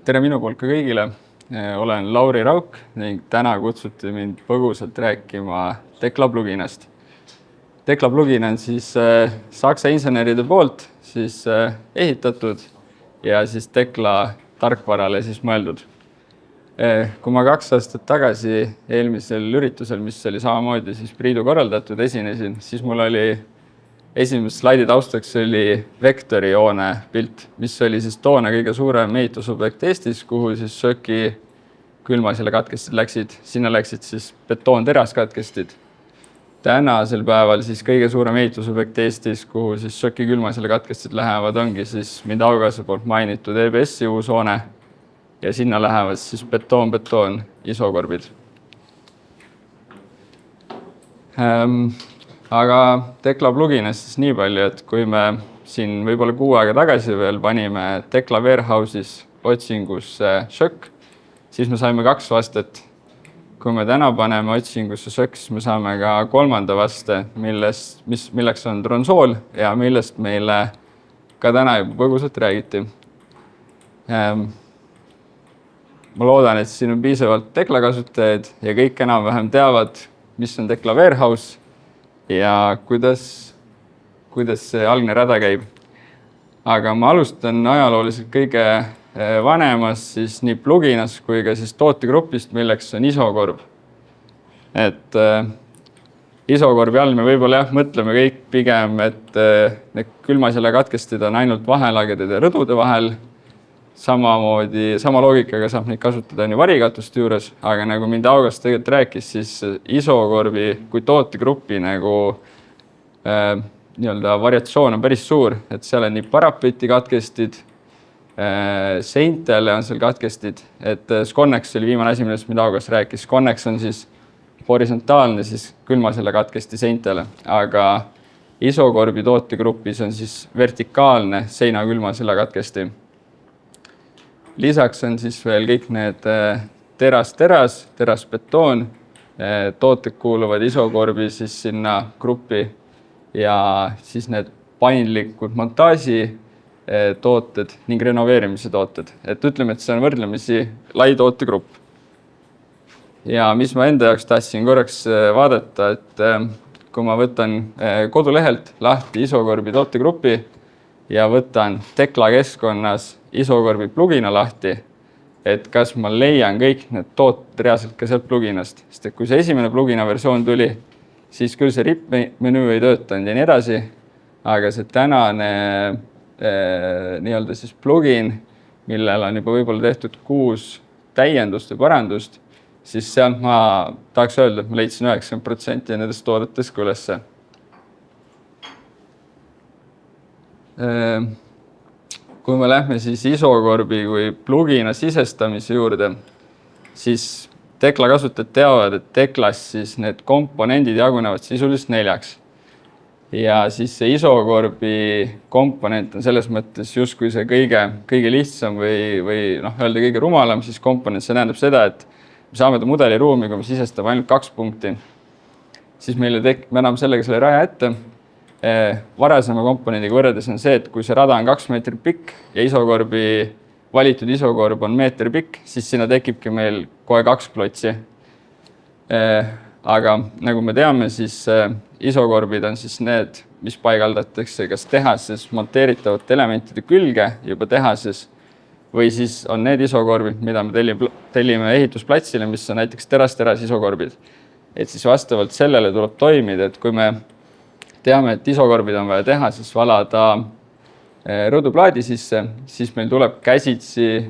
Tere minu poolt ka kõigile. Olen Lauri Rauk ning täna kutsuti mind põgusalt rääkima Tekla pluginast. Tekla plugin on siis Saksa inseneride poolt ehitatud ja siis Tekla tarkvarale mõeldud. Kui ma 2 aastat tagasi eelmisel üritusel, mis oli samamoodi Priidu korraldatud, esinesin, siis mul oli esimese slaidi taustaks oli vektorijoone pilt, mis oli toona kõige suurem ehitusobjekt Eestis, kuhu sööki külmasele katkestid läksid. Sinna läksid betoon-teraskatkestid. Tänasel päeval kõige suurem ehitusobjekt Eestis, kuhu sööki külmasele katkestid lähevad, ongi mind Augase poolt mainitud EBS-i uus hoone ja sinna lähevad betoon isokorbid. Aga Tekla pluginast nii palju, et kui me siin võib-olla 6 aega tagasi veel panime Tekla Warehouse'is otsingusse šök, siis me saime 2 vastet. Kui me täna paneme otsingusse šök, siis me saame ka 3. vaste, milleks on Tronsool ja millest meile ka täna juba põgusalt räägiti. Ma loodan, et siin on piisavalt Tekla kasutajaid ja kõik enam-vähem teavad, mis on Tekla Warehouse ja kuidas see algne rada käib. Aga ma alustan ajalooliselt kõige vanemas nii pluginas kui ka tootegrupist, milleks on isokorb. Et isokorbi all me võib-olla mõtleme kõik pigem, et need külmasele katkestid on ainult vahelagede ja rõdude vahel. Sama loogikaga saab neid kasutada varikatuste juures, aga nagu mind August tegelikult rääkis, siis isokorbi kui tootegrupi variatsioon on päris suur, et seal on nii parapeti katkestid, seintele on seal katkestid, et Sconnex oli viimane asi, millest mida August rääkis. Sconnex on horisontaalne külmasele katkesti seintele, aga isokorbi tootegrupis on vertikaalne seina külmasele katkesti. Lisaks on veel kõik need teras-betoon, tooted kuuluvad isokorbi sinna gruppi ja need paindlikud montaaži tooted ning renoveerimise tooted. Et ütleme, et see on võrdlemisi lai tootegrupp. Ja mis ma enda jaoks tahtsin korraks vaadata, et kui ma võtan kodulehelt lahti isokorbi tootegrupi ja võtan Tekla keskkonnas isokorbi plugina lahti, et kas ma leian kõik need tooted reaalselt ka sealt pluginast. Sest kui see esimene plugina versioon tuli, siis küll see RIP-menüü ei töötanud ja nii edasi, aga see tänane plugin, millel on juba võib-olla tehtud 6 täiendust ja parandust, siis sealt ma tahaks öelda, et ma leidsin 90% nendest toodetest ka ülesse. Kui me lähme isokorbi kui plugina sisestamise juurde, siis Tekla kasutajad teavad, et Teklas need komponendid jagunevad sisuliselt 4. Ja see isokorbi komponent on selles mõttes justkui see kõige lihtsam või öelda kõige rumalam komponent. See tähendab seda, et me saame mudeliruumi, kui me sisestame ainult 2 punkti, siis me anname sellega selle raja ette. Varasema komponendiga võrreldes on see, et kui see rada on 2 meetrit pikk ja valitud isokorb on meetri pikk, siis sinna tekibki meil kohe 2 klotsi. Aga nagu me teame, siis isokorbid on need, mis paigaldatakse kas tehases monteeritavate elementide külge juba tehases või siis on need isokorbid, mida me tellime ehitusplatsile, mis on näiteks teras isokorbid. Et siis vastavalt sellele tuleb toimida, et kui me teame, et isokorbid on vaja teha, siis valada rõduplaadi sisse, siis meil tuleb käsitsi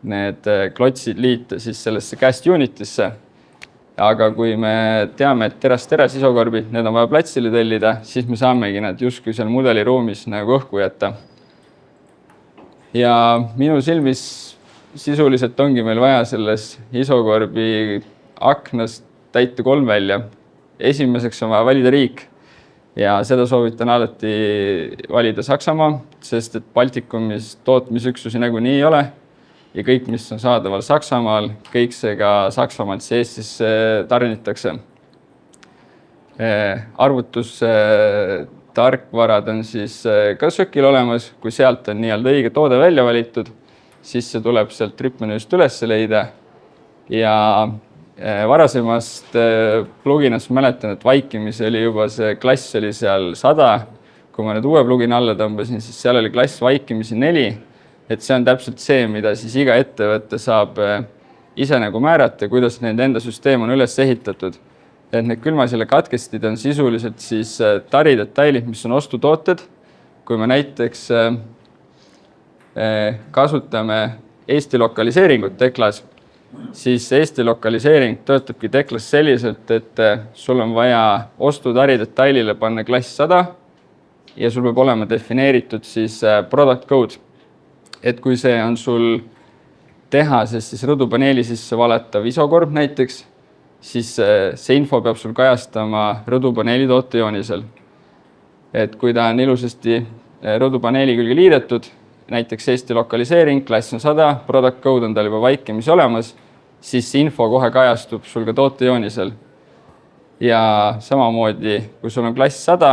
need klotsid liita sellesse cast unitisse. Aga kui me teame, et teras isokorbid, need on vaja platsile tellida, siis me saamegi nad justkui seal mudeliruumis õhku jätta. Ja minu silmis sisuliselt ongi meil vaja selles isokorbi aknast täita 3 välja. Esimeseks on vaja valida riik. Ja seda soovitan alati valida Saksamaa, sest et Baltikumis tootmisüksusi nagunii ei ole ja kõik, mis on saadaval Saksamaal, kõik see ka Saksamaalt Eestisse tarnitakse. Arvutustarkvarad on ka šökil olemas, kui sealt on õige toode välja valitud, siis see tuleb sealt tripmenüüst üles leida ja varasemast pluginast mäletan, et vaikimisi oli juba see klass oli seal 100. Kui ma nüüd uue plugina alla tõmbasin, siis seal oli klass vaikimisi 4. Et see on täpselt see, mida siis iga ettevõte saab ise nagu määrata, kuidas nende enda süsteem on üles ehitatud. Et need külmasille katkestid on sisuliselt siis taridetailid, mis on ostutooted. Kui me näiteks kasutame Eesti lokaliseeringut Teklas, siis Eesti lokaliseering töötabki Teklas selliselt, et sul on vaja ostutaridetailile panna klass 100 ja sul peab olema defineeritud siis product code. Et kui see on sul tehases siis rõdupaneeli sisse valetav isokorb näiteks, siis see info peab sul kajastama rõdupaneeli tootejoonisel. Et kui ta on ilusasti rõdupaneeli külge liidetud, näiteks Eesti lokaliseering, klass on 100, product code on tal juba vaikimisi olemas, siis info kohe kajastub sul ka tootejoonisel. Ja samamoodi, kui sul on klass 100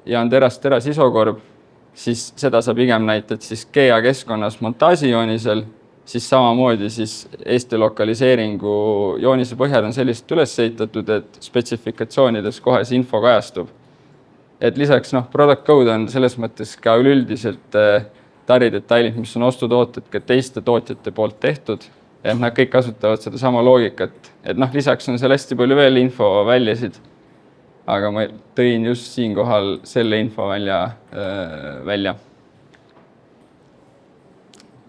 ja on teras isokorb, siis seda sa pigem näitad siis GEA keskkonnas montaažijoonisel, siis samamoodi siis Eesti lokaliseeringu joonise põhjad on selliselt üles ehitatud, et spetsifikatsioonides kohe see info kajastub. Et lisaks product code on selles mõttes ka üleüldiselt taridetailid, mis on ostutooted ka teiste tootjate poolt tehtud. Et nad kõik kasutavad seda sama loogikat. Et lisaks on seal hästi palju veel info väljasid, aga ma tõin just siinkohal selle info välja.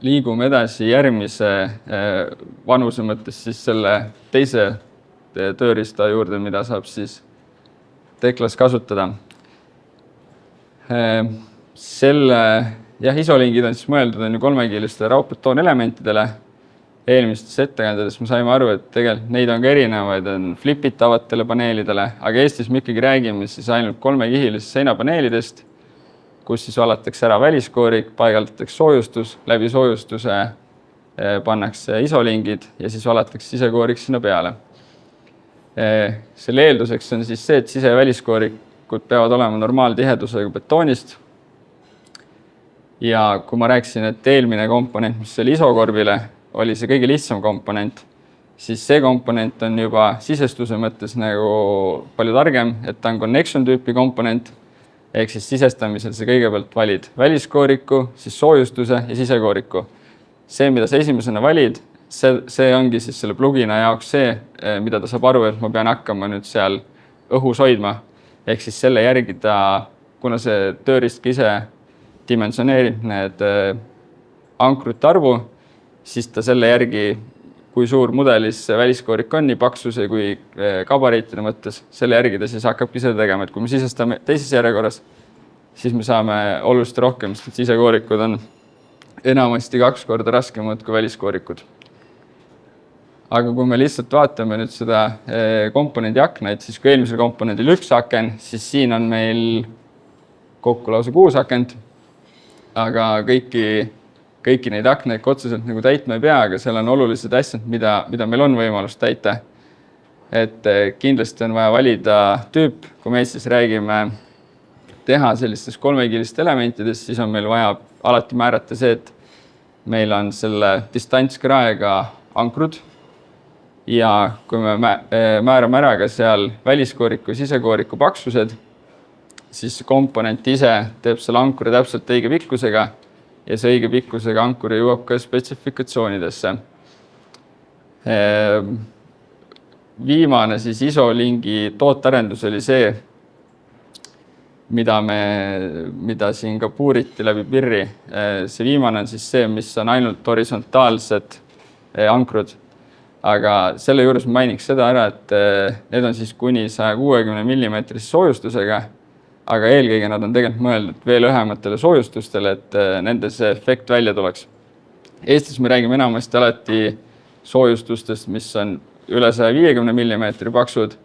Liigume edasi järgmise vanuse mõttes siis selle teise tööriista juurde, mida saab siis Teklas kasutada. Isolingid on siis mõeldud on ju kolmekiiliste raudbetoonelementidele. Eelmistes ettekandades me saime aru, et tegelikult neid on ka erinevaid, on flipitavatele paneelidele, aga Eestis me ikkagi räägime siis ainult kolmekihilist seinapaneelidest, kus siis valatakse ära väliskoorik, paigaldatakse soojustus, läbi soojustuse pannakse isolingid ja siis valatakse sisekoorik sinna peale. Selle eelduseks on siis see, et sise- ja väliskoorikud peavad olema normaaltihedusega betoonist. Ja kui ma rääkisin, et eelmine komponent, mis oli isokorbile, oli see kõige lihtsam komponent, siis see komponent on juba sisestuse mõttes nagu palju targem, et ta on connection tüüpi komponent, ehk siis sisestamisel see kõigepealt valid väliskooriku, siis soojustuse ja sisekooriku. See, mida sa esimesena valid, see ongi siis selle plugina jaoks see, mida ta saab aru, et ma pean hakkama nüüd seal õhus hoidma. Ehk siis selle järgi ta, kuna see tööriist ise dimensioneerib need ankrute arvu, siis ta selle järgi, kui suur mudelis väliskoorik on, nii paksuse kui gabariitide mõttes, selle järgi ta siis hakkabki seda tegema. Et kui me sisestame teises järjekorras, siis me saame oluliselt rohkem, sest sisekoorikud on enamasti 2 korda raskemad kui väliskoorikud. Aga kui me lihtsalt vaatame nüüd seda komponendi aknaid, siis kui eelmisel komponendil 1 aken, siis siin on meil kokku lausa 6 akent, aga kõiki neid akneid otseselt nagu täitma ei pea, aga seal on olulised asjad, mida meil on võimalus täita. Et kindlasti on vaja valida tüüp, kui me siis räägime teha sellistes kolmekiilist elementidest, siis on meil vaja alati määrata see, et meil on selle distantskraega ankrud ja kui me määrame ära ka seal väliskooriku ja sisekooriku paksused, siis komponent ise teeb selle ankuri täpselt õige pikkusega ja see õige pikkusega ankuri jõuab ka spetsifikatsioonidesse. Viimane siis isolingi tootarendus oli see, mida siin ka puuriti läbi pirri. See viimane on siis see, mis on ainult horisontaalsed ankrud. Aga selle juures ma mainiks seda ära, et need on siis kuni 160 mm soojustusega, aga eelkõige nad on tegelikult mõeldud veel õhematele soojustustele, et nende see efekt välja tuleks. Eestis me räägime enamasti alati soojustustest, mis on üle 150 mm paksud,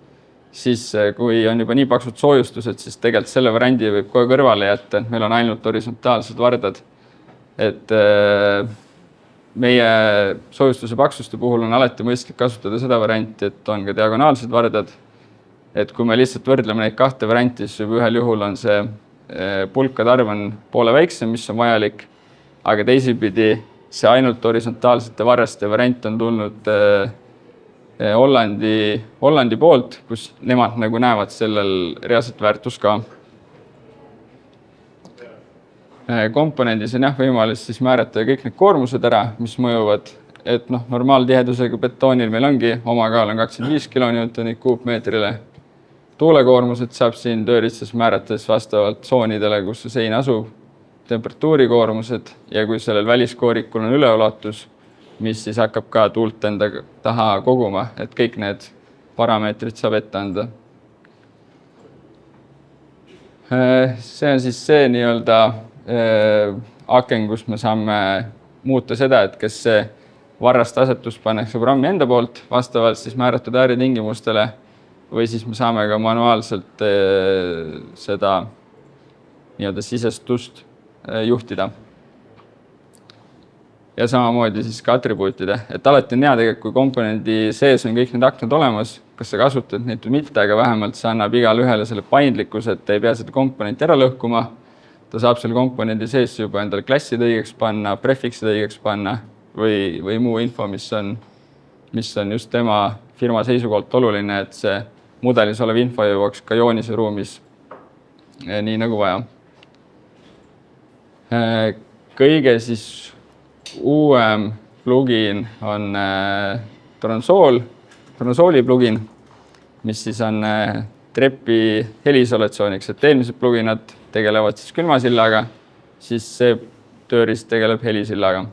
siis kui on juba nii paksud soojustused, siis tegelikult selle variandi võib kohe kõrvale jätta, et meil on ainult horisontaalsed vardad. Et meie soojustuse paksuste puhul on alati mõistlik kasutada seda varianti, et on ka diagonaalsed vardad. Et kui me lihtsalt võrdleme neid 2 varianti, siis ühel juhul on see pulkade arv on poole väiksem, mis on vajalik, aga teisipidi see ainult horisontaalsete varreste variant on tulnud Hollandi poolt, kus nemad nagu näevad sellel reaalset väärtust ka. Komponendis on võimalus siis määrata kõik need koormused ära, mis mõjuvad, et normaaltihedusega betoonil meil ongi omakaal on 25 kilonewtonit kuupmeetrile. Tuulekoormused saab siin tööriistas määrates vastavalt tsoonidele, kus see sein asub, temperatuurikoormused ja kui sellel väliskoorikul on üleulatus, mis siis hakkab ka tuult enda taha koguma, et kõik need parameetrid saab ette anda. See on siis see nii-öelda aken, kus me saame muuta seda, et kas see varraste asetus pannakse programmi enda poolt vastavalt siis määratud ääretingimustele või siis me saame ka manuaalselt seda nii-öelda sisestust juhtida. Ja samamoodi siis ka atribuutide. Et alati on hea tegelikult, kui komponendi sees on kõik need aknad olemas, kas sa kasutad neid või mitte, aga vähemalt see annab igale ühele selle paindlikkuse, et ei pea seda komponenti ära lõhkuma. Ta saab selle komponendi sees juba endale klassid õigeks panna, prefiksid õigeks panna või muu info, mis on just tema firma seisukohalt oluline, et see mudelis olev info jõuaks ka joonise ruumis nii nagu vaja. Kõige siis uuem plugin on Tronsooli plugin, mis siis on trepi heliisolatsiooniks, et eelmised pluginad tegelevad siis külmasillaga, siis see tööriist tegeleb helisillaga.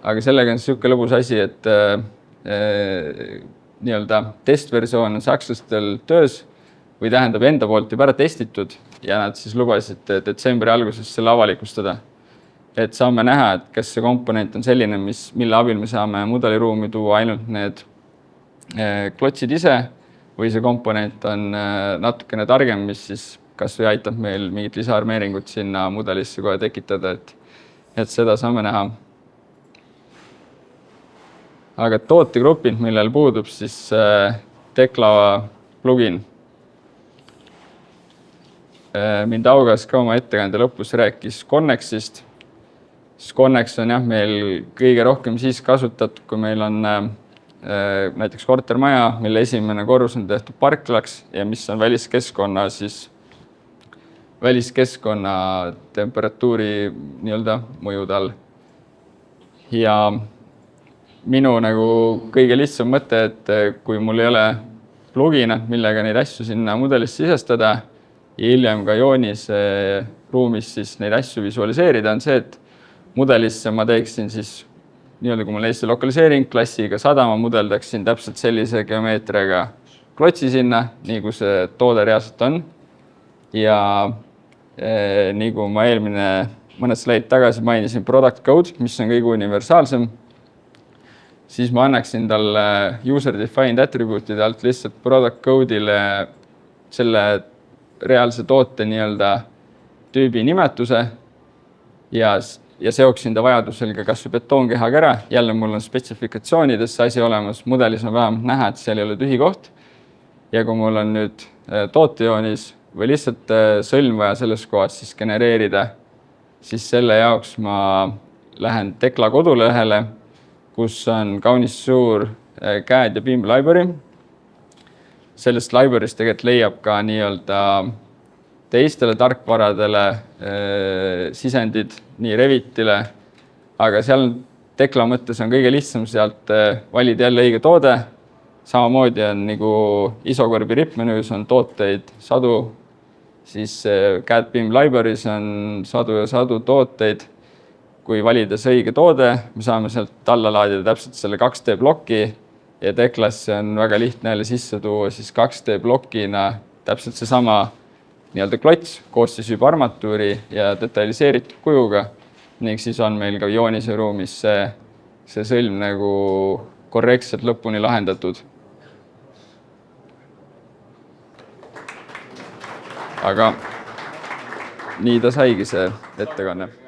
Aga sellega on niisugune lõbus asi, et nii-öelda testversioon on sakslastel töös või tähendab enda poolt juba ära testitud ja nad siis lubasid detsembri alguses selle avalikustada. Et saame näha, et kas see komponent on selline, mille abil me saame mudeliruumi tuua ainult need klotsid ise või see komponent on natukene targem, mis siis kas või aitab meil mingit lisaarmeeringut sinna mudelisse kohe tekitada, et seda saame näha. Aga tootegrupid, millel puudub siis Tekla plugin. Mind Augas ka oma ettekande lõpus rääkis Connexist. Connex on meil kõige rohkem siis kasutatud, kui meil on näiteks kortermaja, mille esimene korrus on tehtud parklaks ja mis on väliskeskkonna temperatuuri nii-öelda mõjude all. Ja minu nagu kõige lihtsam mõte, et kui mul ei ole pluginat, millega neid asju sinna mudelisse sisestada ja hiljem ka joonis ruumis siis neid asju visualiseerida, on see, et mudelisse ma teeksin siis nii-öelda, kui mul Eesti lokaliseering klassiga 100, ma mudeldaksin täpselt sellise geomeetriaga klotsi sinna, nii kui see toode reaalselt on. Ja nii kui ma mõned slaid tagasi mainisin product code, mis on kõige universaalsem, siis ma annaksin talle user-defined attribute'ide alt lihtsalt product code'ile selle reaalse toote nii-öelda tüübi nimetuse ja seoksin ta vajadusel ka kas või betoonkehaga ära. Jälle mul on spetsifikatsioonides asi olemas, mudelis on vähemalt näha, et seal ei ole tühi koht. Ja kui mul on nüüd tootejoonis või lihtsalt sõlm vaja selles kohas siis genereerida, siis selle jaoks ma lähen Tekla kodulehele, kus on kaunis suur CAD ja BIM library. Sellest library'st tegelikult leiab ka nii-öelda teistele tarkvaradele sisendid, nii Revitile, aga seal Tekla mõttes on kõige lihtsam sealt valida jälle õige toode. Samamoodi on nagu isokorbi rippmenüüs on tooteid sadu, siis CAD BIM library's on sadu ja sadu tooteid. Kui valides õige toode, me saame sealt alla laadida täpselt selle 2D ploki ja Teklasse on väga lihtne jälle sisse tuua siis 2D plokina täpselt seesama nii-öelda klots koos siis juba armatuuri ja detailiseeritud kujuga ning siis on meil ka joonise ruumis see sõlm nagu korrektselt lõpuni lahendatud. Aga nii ta saigi see ettekanne.